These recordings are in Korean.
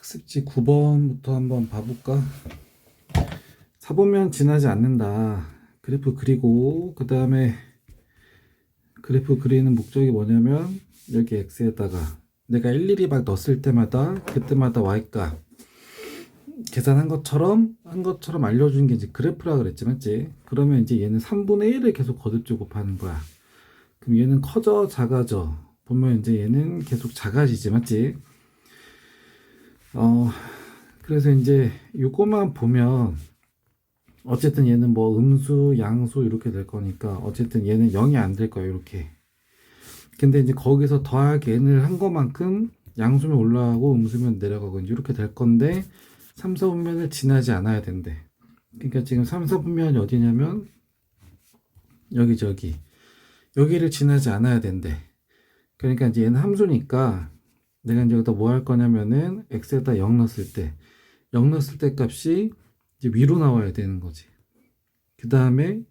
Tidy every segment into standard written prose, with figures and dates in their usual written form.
학습지 9번부터 한번 봐볼까? 사보면 지나지 않는다. 그래프 그리고 그 다음에 그래프 그리는 목적이 뭐냐면 여기 x에다가 내가 일일이 막 넣었을 때마다 그때마다 y값 계산한 것처럼 알려주는 게 이제 그래프라 그랬지, 맞지? 그러면 이제 얘는 3분의 1을 계속 거듭주 곱하는 거야. 그럼 얘는 커져 작아져? 보면 이제 얘는 계속 작아지지, 맞지? 그래서 이제 요거만 보면 어쨌든 얘는 뭐 음수, 양수 이렇게 될 거니까 어쨌든 얘는 0이 안 될 거예요, 이렇게. 근데 이제 거기서 더하기 n을 한 것만큼 양수면 올라가고 음수면 내려가고 이제 이렇게 될 건데 3, 4분면을 지나지 않아야 된대. 그러니까 지금 3, 4분면이 어디냐면 여기를 지나지 않아야 된대. 그러니까 이제 얘는 함수니까 내가 이제 여기다 뭐 할 거냐면은 x에다 0 넣었을 때 0 넣었을 때 값이 이제 위로 나와야 되는 거지. 그 다음에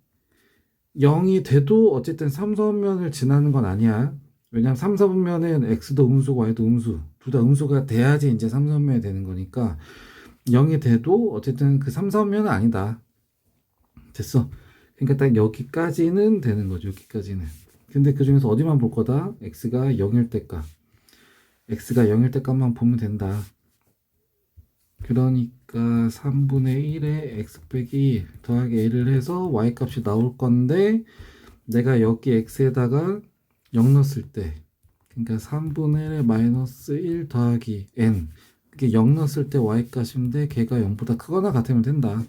0이 돼도 어쨌든 3, 4분면을 지나는 건 아니야. 왜냐면 3, 4분면은 x도 음수고 y도 음수 둘 다 음수가 돼야지 이제 3, 4분면이 되는 거니까 0이 돼도 어쨌든 그 3, 4분면은 아니다. 됐어. 그러니까 딱 여기까지는 되는 거죠. 여기까지는. 근데 그 중에서 어디만 볼 거다? x가 0일 때값. x가 0일 때값만 보면 된다. 그러니까 3분의 1에 x 빼기 더하기 a를 해서 y 값이 나올 건데 내가 여기 x에다가 0 넣었을 때 그러니까 3분의 1에 마이너스 1 더하기 n 그게 0 넣었을 때 y 값인데 걔가 0보다 크거나 같으면 된다.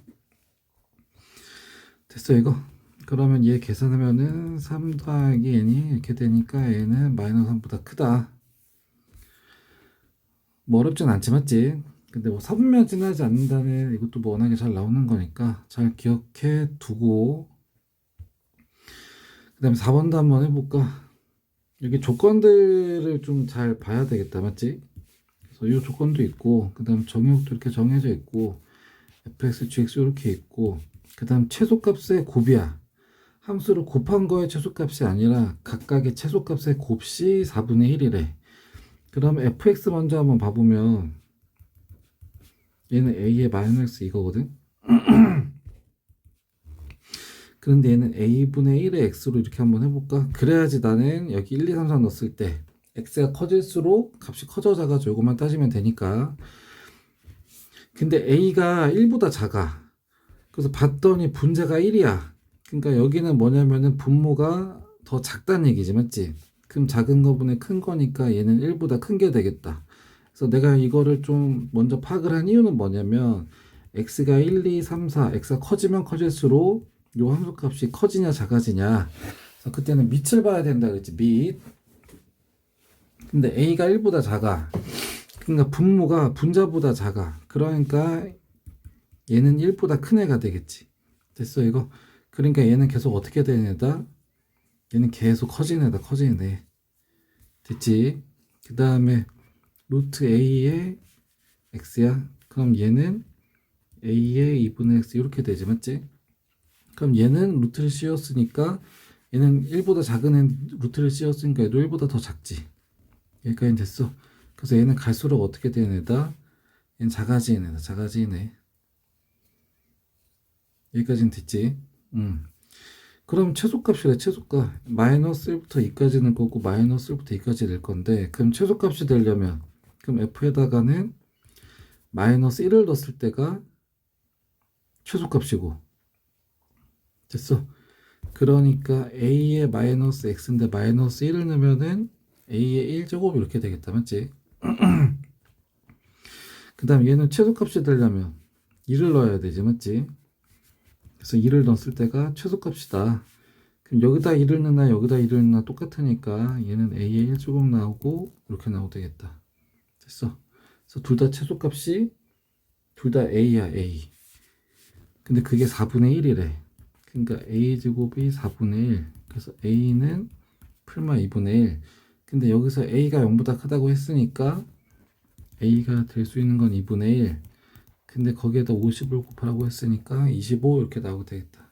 됐어 이거? 그러면 얘 계산하면은 3 더하기 n이 이렇게 되니까 얘는 마이너스 3보다 크다. 뭐 어렵진 않지, 맞지? 근데 뭐 사분면 지나지 않는다는 이것도 뭐 워낙에 잘 나오는 거니까 잘 기억해 두고 그 다음에 4번도 한번 해볼까? 여기 조건들을 좀 잘 봐야 되겠다, 맞지? 그래서 이 조건도 있고 그 다음 정의역도 이렇게 정해져 있고 fx, gx 이렇게 있고 그 다음 최소값의 곱이야. 함수를 곱한 거의 최소값이 아니라 각각의 최소값의 곱시 4분의 1이래. 그럼 fx 먼저 한번 봐보면 얘는 a의 마이너스 이거거든. 그런데 얘는 a분의 1의 x로 이렇게 한번 해볼까? 그래야지 나는 여기 1, 2, 3, 4 넣었을 때 x가 커질수록 값이 커져 작아져. 이것만 따지면 되니까. 근데 a가 1보다 작아. 그래서 봤더니 분자가 1이야. 그러니까 여기는 뭐냐면은 분모가 더 작다는 얘기지, 맞지? 그럼 작은 거분의 큰 거니까 얘는 1보다 큰 게 되겠다. 그래서 내가 이거를 좀 먼저 파악을 한 이유는 뭐냐면 x가 1, 2, 3, 4, x가 커지면 커질수록 요 함수값이 커지냐 작아지냐. 그래서 그때는 밑을 봐야 된다 그랬지, 밑. 근데 a가 1보다 작아. 그러니까 분모가 분자보다 작아. 그러니까 얘는 1보다 큰 애가 되겠지. 됐어 이거? 그러니까 얘는 계속 어떻게 되는 애다? 얘는 계속 커지는 애다, 커지는 애. 됐지? 그 다음에 루트 a의 x야. 그럼 얘는 a의 2분의 x 이렇게 되지, 맞지? 그럼 얘는 루트를 씌웠으니까 얘는 1보다 작은 애 루트를 씌웠으니까 얘도 1보다 더 작지. 여기까지 됐어. 그래서 얘는 갈수록 어떻게 되는 애다? 얘는 작아지는 애다, 작아지는 애. 여기까지는 됐지? 그럼 최소값이래, 최소값. 마이너스 1부터 2까지는 거고, 마이너스 1부터 2까지 될 건데, 그럼 최소값이 되려면, 그럼 f에다가는 마이너스 1을 넣었을 때가 최소값이고, 됐어? 그러니까 a의 마이너스 x인데 마이너스 1을 넣으면은 a의 1제곱 이렇게 되겠다, 맞지? 그 다음 얘는 최소값이 되려면 2를 넣어야 되지, 맞지? 그래서 2를 넣었을 때가 최소값이다. 그럼 여기다 1을 넣나 여기다 1을 넣나 똑같으니까 얘는 a의 1제곱 나오고 이렇게 나오면 되겠다. 됐어. 그래서 둘 다 최소값이 둘 다 a야, a. 근데 그게 4분의 1이래. 그러니까 a제곱이 4분의 1. 그래서 a는 풀마 2분의 1. 근데 여기서 a가 0보다 크다고 했으니까 a가 될 수 있는 건 2분의 1. 근데 거기에다 50을 곱하라고 했으니까 25 이렇게 나오게 되겠다.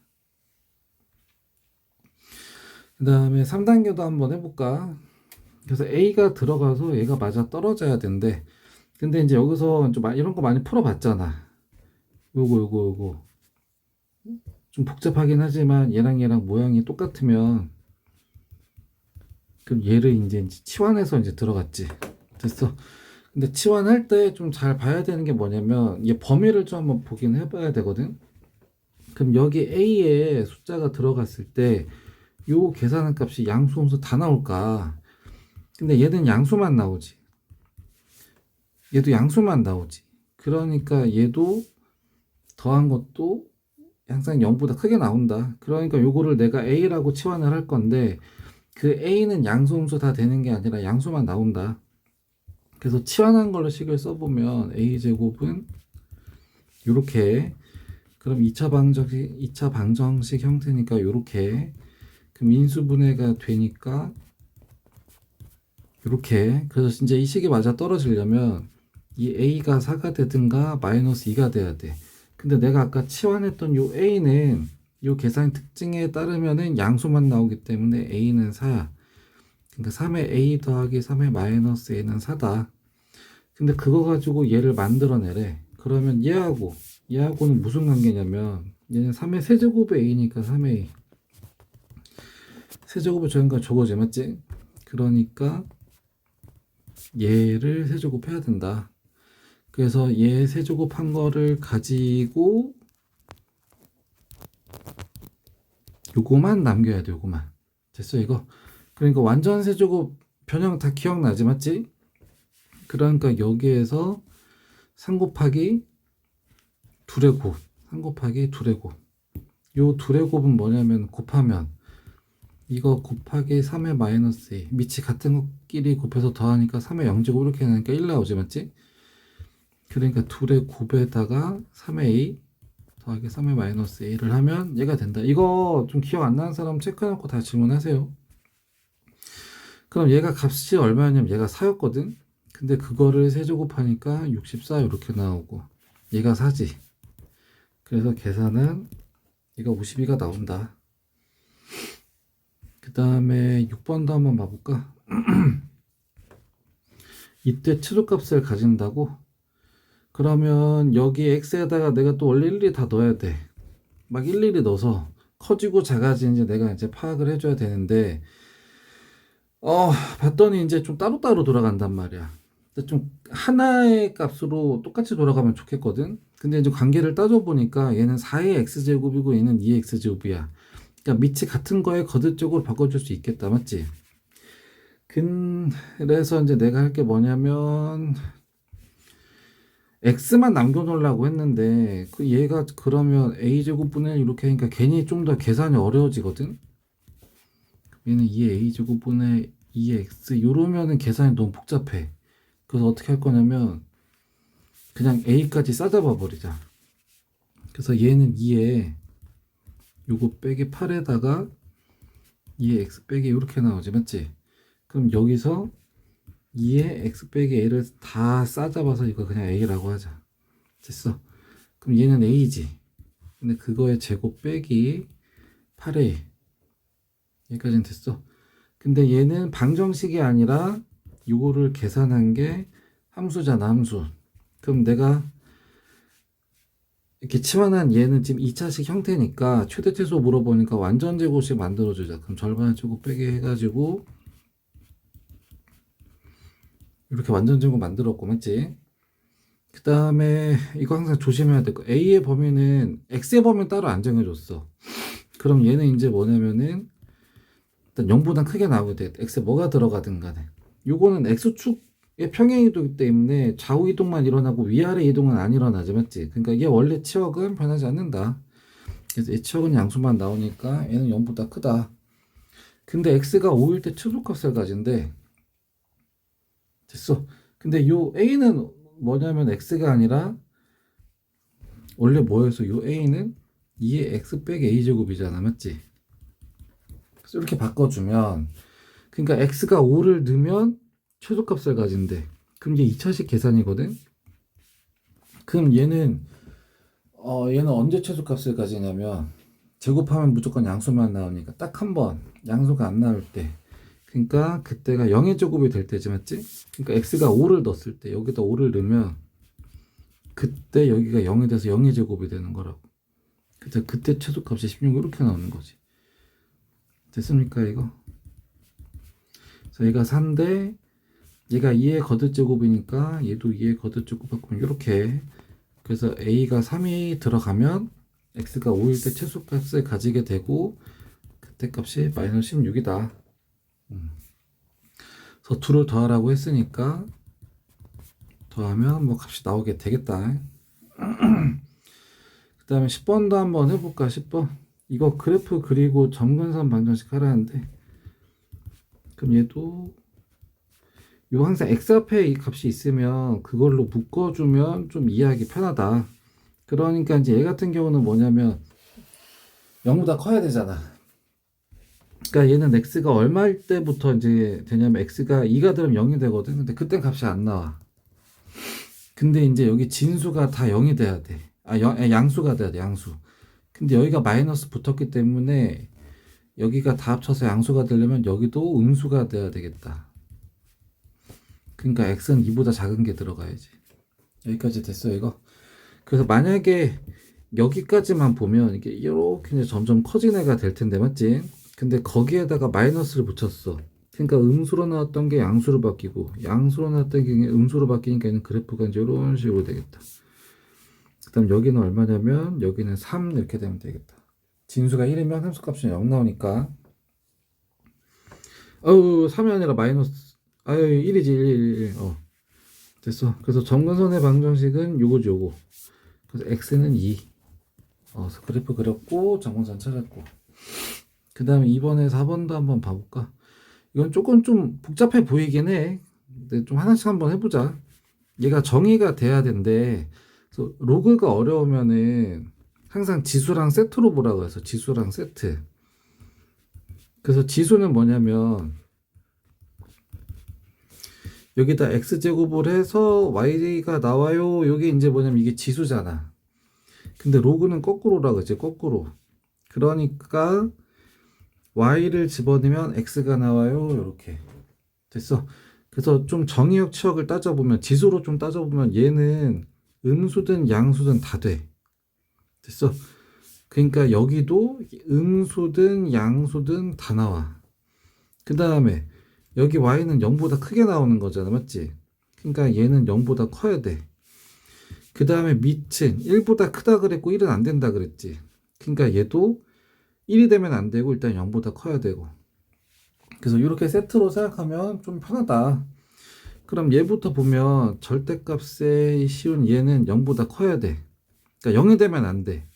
그 다음에 3단계도 한번 해볼까? 그래서 A가 들어가서 얘가 맞아 떨어져야 된대. 근데 이제 여기서 좀 이런 거 많이 풀어봤잖아. 요거 좀 복잡하긴 하지만 얘랑 모양이 똑같으면 그럼 얘를 이제 치환해서 이제 들어갔지. 됐어. 근데 치환할 때 좀 잘 봐야 되는 게 뭐냐면 얘 범위를 좀 한번 보긴 해봐야 되거든. 그럼 여기 A에 숫자가 들어갔을 때 요 계산한 값이 양수 함수 다 나올까? 근데 얘는 양수만 나오지. 얘도 양수만 나오지. 그러니까 얘도 더한 것도 항상 0보다 크게 나온다. 그러니까 요거를 내가 A라고 치환을 할 건데 그 A는 양수 함수 다 되는 게 아니라 양수만 나온다. 그래서 치환한 걸로 식을 써보면 A제곱은 요렇게, 그럼 2차 방정식 형태니까 요렇게, 그럼 인수분해가 되니까 요렇게. 그래서 이제 이 식이 맞아 떨어지려면 이 A가 4가 되든가 마이너스 2가 돼야 돼. 근데 내가 아까 치환했던 요 A는 요 계산 특징에 따르면은 양수만 나오기 때문에 A는 4야. 그러니까 3의 A 더하기 3의 마이너스 A는 4다. 근데 그거 가지고 얘를 만들어내래. 그러면 얘하고는 무슨 관계냐면 얘는 3의 세제곱의 A니까 3의 A. 세제곱을 저니까 저거지, 맞지? 그러니까 얘를 세제곱해야 된다. 그래서 얘 세제곱한 거를 가지고 요거만 남겨야 돼. 요거만. 됐어 이거? 그러니까 완전 세제곱 변형 다 기억나지, 맞지? 그러니까 여기에서 3 곱하기 2의 곱, 3 곱하기 2의 곱. 요 2의 곱은 뭐냐면 곱하면 이거 곱하기 3의 마이너스 2 밑이 같은 것끼리 곱해서 더하니까 3의 0제곱 이렇게 하니까 1 나오지, 맞지? 그러니까 2의 곱에다가 3의 a 더하기 3의 마이너스 a를 하면 얘가 된다. 이거 좀 기억 안 나는 사람 체크해놓고 다 질문하세요. 그럼 얘가 값이 얼마냐면 얘가 4였거든. 근데 그거를 세제곱하니까 64 이렇게 나오고 얘가 4지. 그래서 계산은 얘가 52가 나온다. 그 다음에 6번도 한번 봐볼까? 이때 최소값을 가진다고? 그러면 여기 x에다가 내가 또 원래 일일이 다 넣어야 돼. 막 일일이 넣어서 커지고 작아지는지 내가 이제 파악을 해줘야 되는데, 봤더니 이제 좀 따로따로 돌아간단 말이야. 근데 좀 하나의 값으로 똑같이 돌아가면 좋겠거든. 근데 이제 관계를 따져보니까 얘는 4의 x제곱이고 얘는 2의 x제곱이야. 그러니까 밑이 같은 거에 거듭적으로 바꿔줄 수 있겠다, 맞지? 그래서 이제 내가 할 게 뭐냐면 x만 남겨놓으려고 했는데 그 얘가 그러면 a제곱분의 이렇게 하니까 괜히 좀 더 계산이 어려워지거든. 얘는 2의 a제곱분의 2의 x 이러면은 계산이 너무 복잡해. 그래서 어떻게 할 거냐면 그냥 a까지 싸잡아 버리자. 그래서 얘는 2에 요거 빼기 8에다가 2의 x 빼기 이렇게 나오지, 맞지? 그럼 여기서 2의 x 빼기 a를 다 싸잡아서 이거 그냥 a라고 하자. 됐어. 그럼 얘는 a지. 근데 그거의 제곱 빼기 8a. 여기까지는 됐어. 근데 얘는 방정식이 아니라 이거를 계산한 게 함수잖아, 함수. 그럼 내가 이렇게 치환한 얘는 지금 2차식 형태니까 최대 최소 물어보니까 완전 제곱식 만들어주자. 그럼 절반의 제곱 빼기 해가지고 이렇게 완전 제곱 만들었고, 맞지? 그 다음에 이거 항상 조심해야 될 거. A의 범위는 X의 범위는 따로 안 정해줬어. 그럼 얘는 이제 뭐냐면은 일단 0보다 크게 나오게 돼. X에 뭐가 들어가든 간에. 요거는 X축의 평행이동이기 때문에 좌우 이동만 일어나고 위아래 이동은 안 일어나지, 맞지? 그러니까 얘 원래 치역은 변하지 않는다. 그래서 얘 치역은 양수만 나오니까 얘는 0보다 크다. 근데 X가 5일 때 최소값을 가진대. 됐어. 근데 요 A는 뭐냐면 X가 아니라 원래 뭐였어? 요 A는 2의 X 빼기 A제곱이잖아, 맞지? 그래서 이렇게 바꿔주면 그러니까 X가 5를 넣으면 최소값을 가진대. 그럼 이게 2차식 계산이거든? 그럼 얘는 언제 최소값을 가지냐면 제곱하면 무조건 양수만 나오니까 딱 한 번 양수가 안 나올 때, 그러니까 그때가 0의 제곱이 될 때지, 맞지? 그러니까 x가 5를 넣었을 때 여기다 5를 넣으면 그때 여기가 0이 돼서 0의 제곱이 되는 거라고. 그때 최소값이 16 이렇게 나오는 거지. 됐습니까 이거? 그래서 얘가 4인데 얘가 2의 거듭제곱이니까 얘도 2의 거듭제곱 바꾸면 이렇게. 그래서 a가 3이 들어가면 x가 5일 때 최소값을 가지게 되고 그때 값이 마이너스 16이다. 그래서 2를 더하라고 했으니까 더하면 뭐 값이 나오게 되겠다. 그 다음에 10번도 한번 해볼까. 10번 이거 그래프 그리고 점근선 방정식 하라는데, 그럼 얘도 요 항상 x 앞에 이 값이 있으면 그걸로 묶어주면 좀 이해하기 편하다. 그러니까 이제 얘 같은 경우는 뭐냐면 0보다 커야 되잖아. 그러니까 얘는 x가 얼마일 때부터 이제 되냐면 x가 2가 되면 0이 되거든. 근데 그땐 값이 안 나와. 근데 이제 여기 진수가 다 0이 돼야 돼. 양수가 돼야 돼, 양수. 근데 여기가 마이너스 붙었기 때문에 여기가 다 합쳐서 양수가 되려면 여기도 음수가 돼야 되겠다. 그러니까 x는 2보다 작은 게 들어가야지. 여기까지 됐어, 이거. 그래서 만약에 여기까지만 보면 이게 이렇게 이제 점점 커진 애가 될 텐데, 맞지? 근데 거기에다가 마이너스를 붙였어. 그러니까 음수로 나왔던 게 양수로 바뀌고 양수로 나왔던 게 음수로 바뀌니까 얘는 그래프가 이제 이런 식으로 되겠다. 그 다음 여기는 얼마냐면 여기는 3 이렇게 되면 되겠다. 진수가 1이면 함수값이 0 나오니까 3이 아니라 마이너스 1이지 1 됐어. 그래서 점근선의 방정식은 요거지 요거. 그래서 x는 2. 그래서 그래프 그렸고 점근선 찾았고, 그 다음에 2번에 4번도 한번 봐볼까. 이건 조금 좀 복잡해 보이긴 해. 근데 좀 하나씩 한번 해보자. 얘가 정의가 돼야 된대. 그래서 로그가 어려우면은 항상 지수랑 세트로 보라고 해서 지수랑 세트. 그래서 지수는 뭐냐면 여기다 x제곱을 해서 y가 나와요. 요게 이제 뭐냐면 이게 지수잖아. 근데 로그는 거꾸로라 그러지, 거꾸로. 그러니까 y를 집어넣으면 x가 나와요. 이렇게 됐어. 그래서 좀 정의역 치역을 따져보면, 지수로 좀 따져보면 얘는 음수든 양수든 다 돼. 됐어. 그러니까 여기도 음수든 양수든 다 나와. 그 다음에 여기 y는 0보다 크게 나오는 거잖아, 맞지? 그러니까 얘는 0보다 커야 돼. 그 다음에 밑은 1보다 크다 그랬고 1은 안 된다 그랬지. 그러니까 얘도 1이 되면 안 되고 일단 0보다 커야 되고. 그래서 이렇게 세트로 생각하면 좀 편하다. 그럼 얘부터 보면 절대값에 쉬운 얘는 0보다 커야 돼. 그러니까 0이 되면 안 돼.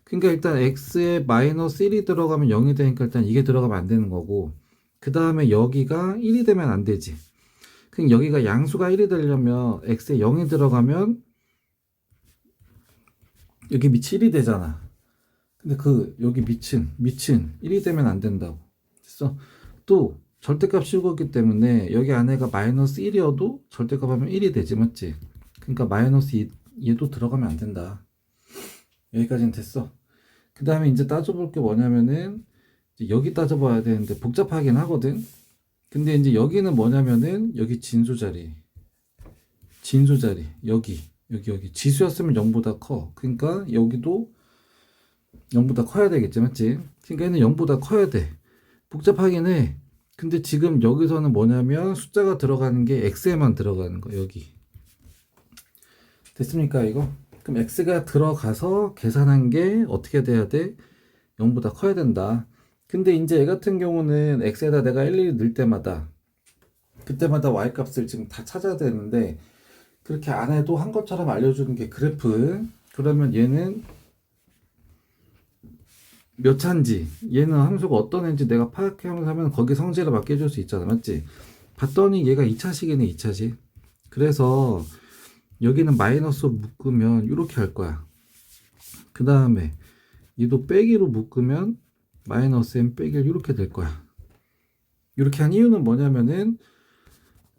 그러니까 일단 x에 마이너스 1이 들어가면 0이 되니까 일단 이게 들어가면 안 되는 거고, 그 다음에 여기가 1이 되면 안 되지. 그럼 여기가 양수가 1이 되려면 x에 0이 들어가면 여기 밑이 1이 되잖아. 근데 여기 밑은 1이 되면 안 된다고. 됐어? 또 절대값 씌우기 때문에 여기 안에가 마이너스 1이어도 절대값 하면 1이 되지, 맞지? 그러니까 마이너스 2, 얘도 들어가면 안 된다. 여기까지는 됐어. 그 다음에 이제 따져볼 게 뭐냐면은 이제 여기 따져봐야 되는데 복잡하긴 하거든. 근데 이제 여기는 뭐냐면은 여기 진수 자리 여기 지수였으면 0보다 커. 그러니까 여기도 0보다 커야 되겠지, 맞지? 그러니까 얘는 0보다 커야 돼. 복잡하긴 해. 근데 지금 여기서는 뭐냐면 숫자가 들어가는 게 x에만 들어가는 거, 여기. 됐습니까 이거? 그럼 x가 들어가서 계산한 게 어떻게 돼야 돼? 0보다 커야 된다. 근데 이제 얘 같은 경우는 x에다 내가 일일이 넣을 때마다 그때마다 y 값을 지금 다 찾아야 되는데 그렇게 안 해도 한 것처럼 알려주는 게 그래프. 그러면 얘는 몇 차인지, 얘는 함수가 어떤 애인지 내가 파악하면서 하면 거기 성질을 맞게 해줄 수 있잖아, 맞지? 봤더니 얘가 2차식이네, 2차식. 그래서 여기는 마이너스로 묶으면 이렇게 할 거야. 그 다음에 얘도 빼기로 묶으면 마이너스 m 빼기 이렇게 될 거야. 이렇게 한 이유는 뭐냐면은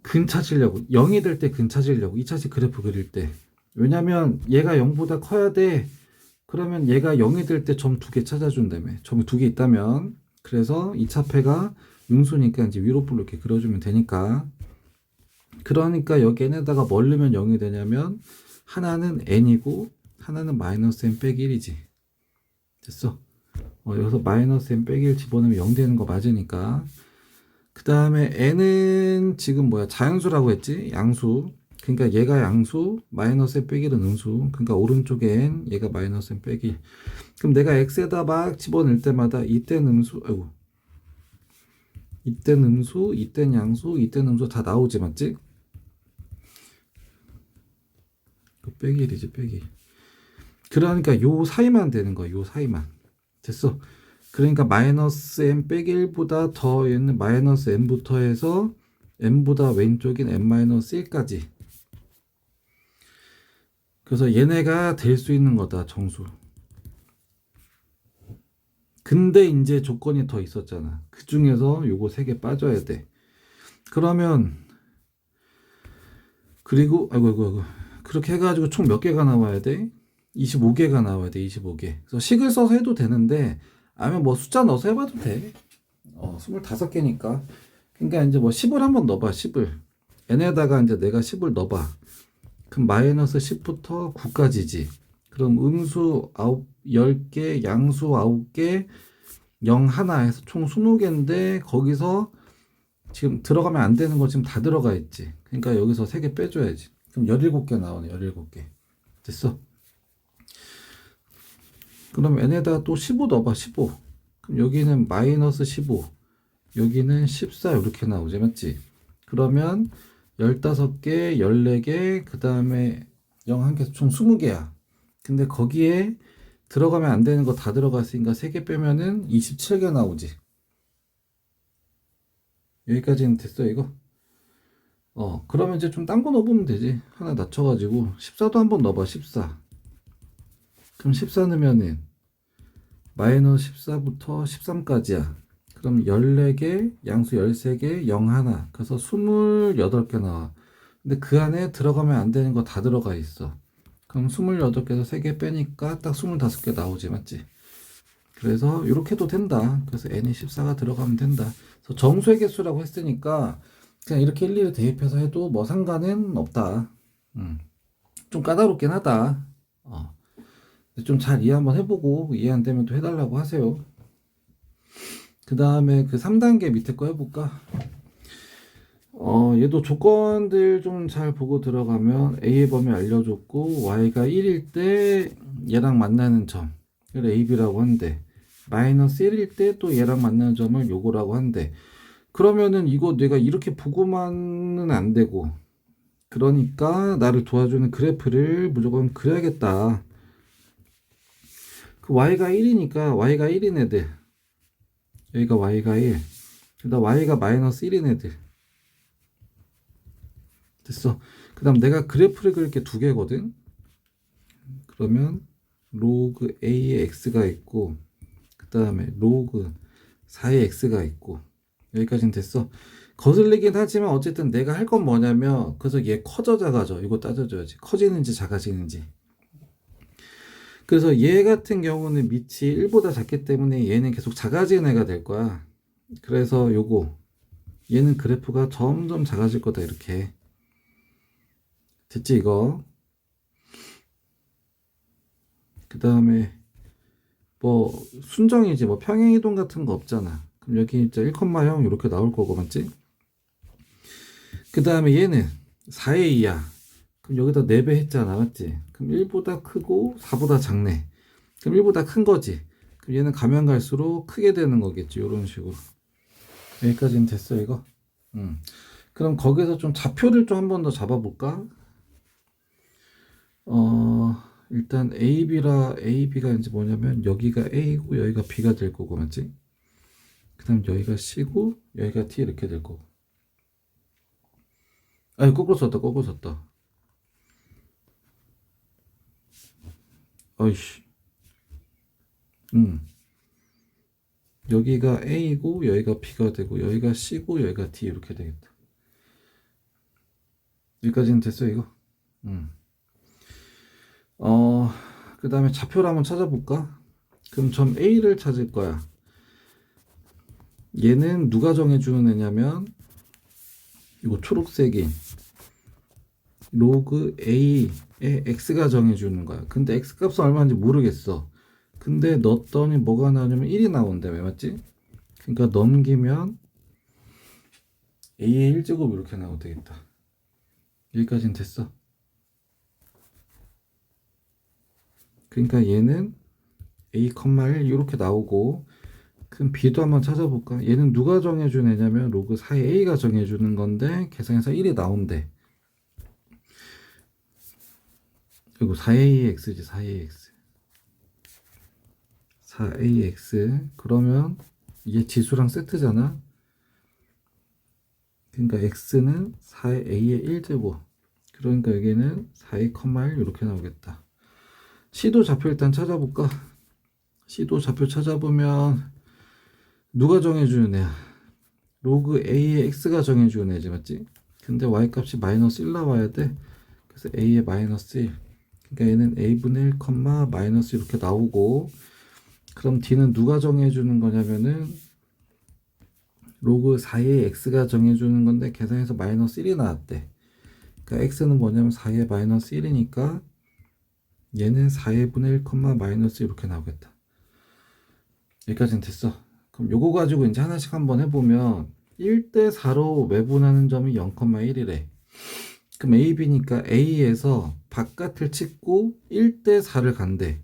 근 찾으려고, 0이 될 때 근 찾으려고, 2차식 그래프 그릴 때. 왜냐면 얘가 0보다 커야 돼. 그러면 얘가 0이 될 때 점 2개 찾아준다며. 점 2개 있다면. 그래서 2차패가 음수니까 이제 위로 볼로 이렇게 그려주면 되니까. 그러니까 여기 n에다가 뭘 넣으면 0이 되냐면 하나는 n이고 하나는 마이너스 n 빼기 1이지. 됐어. 여기서 마이너스 n 빼기 1 집어넣으면 0 되는 거 맞으니까. 그 다음에 n은 지금 뭐야, 자연수라고 했지? 양수. 그러니까 얘가 양수, 마이너스 n 빼기 1은 음수. 그러니까 오른쪽에 n, 얘가 마이너스 n 빼기 1. 그럼 내가 x에다 막 집어넣을 때마다 이땐 음수, 아이고, 이땐 음수, 이땐 양수, 이땐 음수 다 나오지, 맞지? 빼기 1이지, 빼기 1. 그러니까 요 사이만 되는 거야, 요 사이만. 됐어. 그러니까 마이너스 n 빼기 1보다 더 얘는 마이너스 n부터 해서 n보다 왼쪽인 n 마이너스 1까지. 그래서 얘네가 될 수 있는 거다, 정수. 근데 이제 조건이 더 있었잖아. 그 중에서 요거 3개 빠져야 돼. 그러면 그리고 아이고 그렇게 해가지고 총 몇 개가 나와야 돼? 25개가 나와야 돼. 25개. 그래서 식을 써서 해도 되는데 아니면 뭐 숫자 넣어서 해봐도 돼. 25개니까. 그러니까 이제 뭐 10을 한번 넣어봐. 10을 n에다가 이제 내가 10을 넣어봐. 그럼 마이너스 10부터 9까지지. 그럼 음수 10개, 양수 9개, 0 하나 해서 총 20개인데 거기서 지금 들어가면 안 되는 거 지금 다 들어가 있지. 그러니까 여기서 3개 빼줘야지. 그럼 17개 나오네. 17개. 됐어. 그럼 n에다가 또 15 넣어봐. 15. 그럼 여기는 마이너스 15, 여기는 14 이렇게 나오지, 맞지? 그러면 15개, 14개, 그 다음에 0 한 개, 총 20개야. 근데 거기에 들어가면 안 되는 거 다 들어갔으니까 3개 빼면은 27개 나오지. 여기까지는 됐어, 이거? 그러면 이제 좀 딴 거 넣어보면 되지. 하나 낮춰가지고 14도 한번 넣어봐. 14. 그럼 14 넣으면은 마이너스 14부터 13까지야. 그럼 14개, 양수 13개, 0 하나. 그래서 28개 나와. 근데 그 안에 들어가면 안 되는 거 다 들어가 있어. 그럼 28개에서 3개 빼니까 딱 25개 나오지, 맞지? 그래서 이렇게 해도 된다. 그래서 n이 14가 들어가면 된다. 그래서 정수의 개수라고 했으니까 그냥 이렇게 일일이 대입해서 해도 뭐 상관은 없다. 좀 까다롭긴 하다. 좀 잘 이해 한번 해보고 이해 안 되면 또 해달라고 하세요. 그 다음에 그 3단계 밑에 거 해볼까? 얘도 조건들 좀 잘 보고 들어가면 A의 범위 알려줬고 Y가 1일 때 얘랑 만나는 점 을 AB라고 한대. 마이너스 1일 때 또 얘랑 만나는 점을 요거라고 한대. 그러면은 이거 내가 이렇게 보고만은 안 되고, 그러니까 나를 도와주는 그래프를 무조건 그려야겠다. 그 Y가 1이니까 Y가 1인 애들, 여기가 Y가 1, 그다음 Y가 마이너스 1인 애들. 됐어. 그 다음 내가 그래프를 그릴 게 2개거든. 그러면 로그 A의 X가 있고, 그 다음에 로그 4의 X가 있고, 여기까지는 됐어. 거슬리긴 하지만 어쨌든 내가 할 건 뭐냐면, 그래서 얘 커져 작아져. 이거 따져줘야지. 커지는지 작아지는지. 그래서 얘 같은 경우는 밑이 1보다 작기 때문에 얘는 계속 작아지는 애가 될 거야. 그래서 요거, 얘는 그래프가 점점 작아질 거다, 이렇게. 됐지, 이거? 그 다음에 뭐 순정이지, 뭐 평행이동 같은 거 없잖아. 그럼 여기 이제 1,0 이렇게 나올 거고, 맞지? 그 다음에 얘는 4의 2야. 그럼 여기다 4배 했잖아, 맞지? 그럼 1보다 크고 4보다 작네. 그럼 1보다 큰 거지. 그럼 얘는 가면 갈수록 크게 되는 거겠지, 이런 식으로. 여기까지는 됐어, 이거. 그럼 거기서 좀 좌표를 좀 한 번 더 잡아볼까? 일단 AB가 이제 뭐냐면 여기가 A고 여기가 B가 될 거고, 맞지? 그 다음 여기가 C고 여기가 T 이렇게 될 거고. 아니, 거꾸로 썼다. 어이씨. 여기가 A고 여기가 B가 되고 여기가 C고 여기가 D 이렇게 되겠다. 여기까지는 됐어, 이거. 그 다음에 좌표를 한번 찾아볼까? 그럼 점 A를 찾을 거야. 얘는 누가 정해주는 애냐면 이거 초록색이 로그 A의 X가 정해주는 거야. 근데 X 값은 얼마인지 모르겠어. 근데 넣었더니 뭐가 나오냐면 1이 나온대. 왜 맞지? 그러니까 넘기면 A의 1제곱 이렇게 나오면 되겠다. 여기까지는 됐어. 그러니까 얘는 A, 1 이렇게 나오고, 그럼 B도 한번 찾아볼까? 얘는 누가 정해준 애냐면 로그 4의 A가 정해주는 건데 계산해서 1이 나온대. 그리고 4AX지, 4AX. 4AX. 그러면 이게 지수랑 세트잖아. 그러니까 X는 4의 A의 1제곱. 그러니까 여기는 4의 1 이렇게 나오겠다. C도 좌표 일단 찾아볼까? C도 좌표 찾아보면 누가 정해주는 애야? 로그 A의 X가 정해주는 애지, 맞지? 근데 Y 값이 마이너스 1 나와야 돼. 그래서 A의 마이너스 1. 그러니까 얘는 A분의 1, 마이너스 이렇게 나오고, 그럼 D는 누가 정해주는 거냐면은 로그 4의 X가 정해주는 건데 계산해서 마이너스 1이 나왔대. 그러니까 X는 뭐냐면 4의 마이너스 1이니까 얘는 4의 분의 1, 마이너스 이렇게 나오겠다. 여기까지는 됐어. 그럼 요거 가지고 이제 하나씩 한번 해보면 1대 4로 매분하는 점이 0,1이래. 그럼 A, B니까 A에서 바깥을 찍고 1대 4를 간대.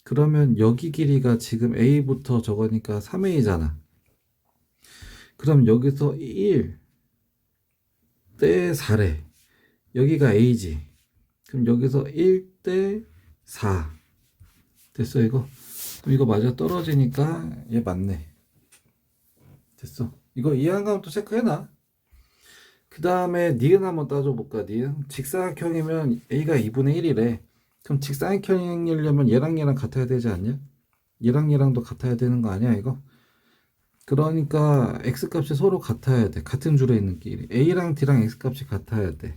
그러면 여기 길이가 지금 A부터 저거니까 3A잖아. 그럼 여기서 1대 4래. 여기가 A지. 그럼 여기서 1대 4. 됐어, 이거? 그럼 이거 맞아 떨어지니까 얘 맞네. 됐어. 이거 이해 안 가면 또 체크해놔. 그 다음에 니은 한번 따져볼까, 니은? 직사각형이면 A가 2분의 1이래. 그럼 직사각형이려면 얘랑 얘랑 같아야 되지 않냐? 얘랑 얘랑도 같아야 되는 거 아니야, 이거? 그러니까 X값이 서로 같아야 돼. 같은 줄에 있는 끼리. A랑 D랑 X값이 같아야 돼.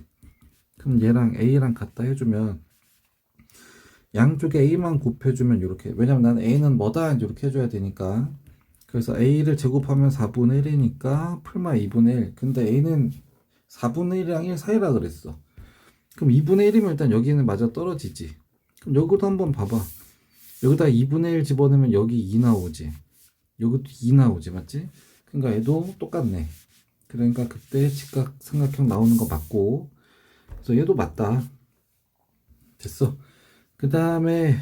그럼 얘랑 A랑 같다 해주면 양쪽에 A만 곱해주면 이렇게. 왜냐면 나는 A는 뭐다 이렇게 해줘야 되니까. 그래서 A를 제곱하면 4분의 1이니까 풀마 2분의 1. 근데 A는 4분의 1이랑 1 사이라 그랬어. 그럼 2분의 1이면 일단 여기는 맞아 떨어지지. 그럼 여기도 한번 봐봐. 여기다 2분의 1 집어넣으면 여기 2 나오지. 여기도 2 나오지, 맞지? 그러니까 얘도 똑같네. 그러니까 그때 직각삼각형 나오는 거 맞고, 그래서 얘도 맞다. 됐어. 그 다음에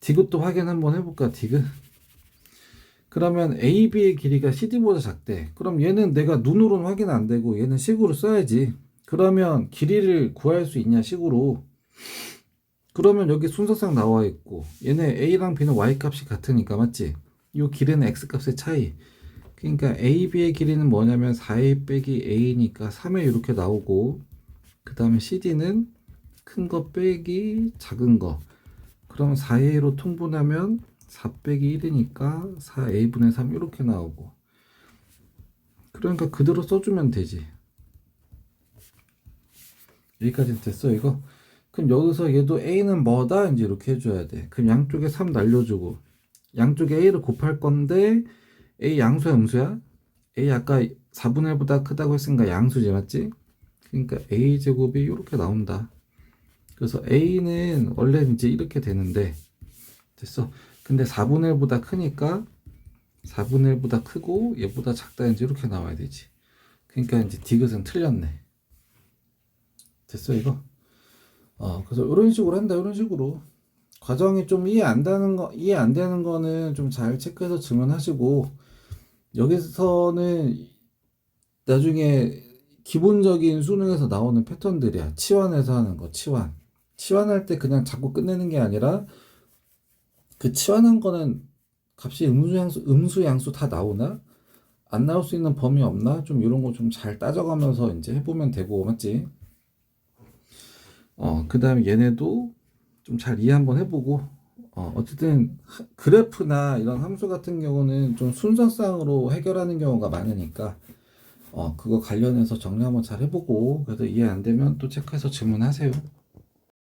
디귿도 확인 한번 해볼까, 디귿? 그러면 AB의 길이가 CD보다 작대. 그럼 얘는 내가 눈으로는 확인 안 되고 얘는 식으로 써야지. 그러면 길이를 구할 수 있냐, 식으로? 그러면 여기 순서상 나와 있고 얘네 A랑 B는 Y 값이 같으니까, 맞지? 이 길이는 X 값의 차이. 그러니까 AB의 길이는 뭐냐면 4A 빼기 A니까 3A 이렇게 나오고, 그 다음에 CD는 큰 거 빼기 작은 거. 그러면 4A로 통분하면 4 빼기 1이니까 4A분의 3 이렇게 나오고. 그러니까 그대로 써주면 되지. 여기까지는 됐어, 이거? 그럼 여기서 얘도 A는 뭐다? 이제 이렇게 해줘야 돼. 그럼 양쪽에 3 날려주고, 양쪽에 A를 곱할 건데, A 양수야, 음수야? A 아까 4분의 1보다 크다고 했으니까 양수지, 맞지? 그러니까 A제곱이 이렇게 나온다. 그래서 A는 원래 이제 이렇게 되는데, 됐어. 근데 4분의 1보다 크니까 4분의 1보다 크고 얘보다 작다, 이제 이렇게 나와야 되지. 그러니까 이제 디귿은 틀렸네. 됐어, 이거? 그래서 이런 식으로 한다, 이런 식으로. 과정이 좀 이해 안 되는 거는 좀 잘 체크해서 질문하시고, 여기서는 나중에 기본적인 수능에서 나오는 패턴들이야. 치환해서 하는 거, 치환. 치환할 때 그냥 자꾸 끝내는 게 아니라, 그 치환한 거는 값이 음수, 양수 다 나오나? 안 나올 수 있는 범위 없나? 좀 이런 거 좀 잘 따져가면서 이제 해보면 되고, 맞지? 그 다음에 얘네도 좀 잘 이해 한번 해보고, 어쨌든 그래프나 이런 함수 같은 경우는 좀 순서상으로 해결하는 경우가 많으니까, 그거 관련해서 정리 한번 잘 해보고, 그래도 이해 안 되면 또 체크해서 질문하세요.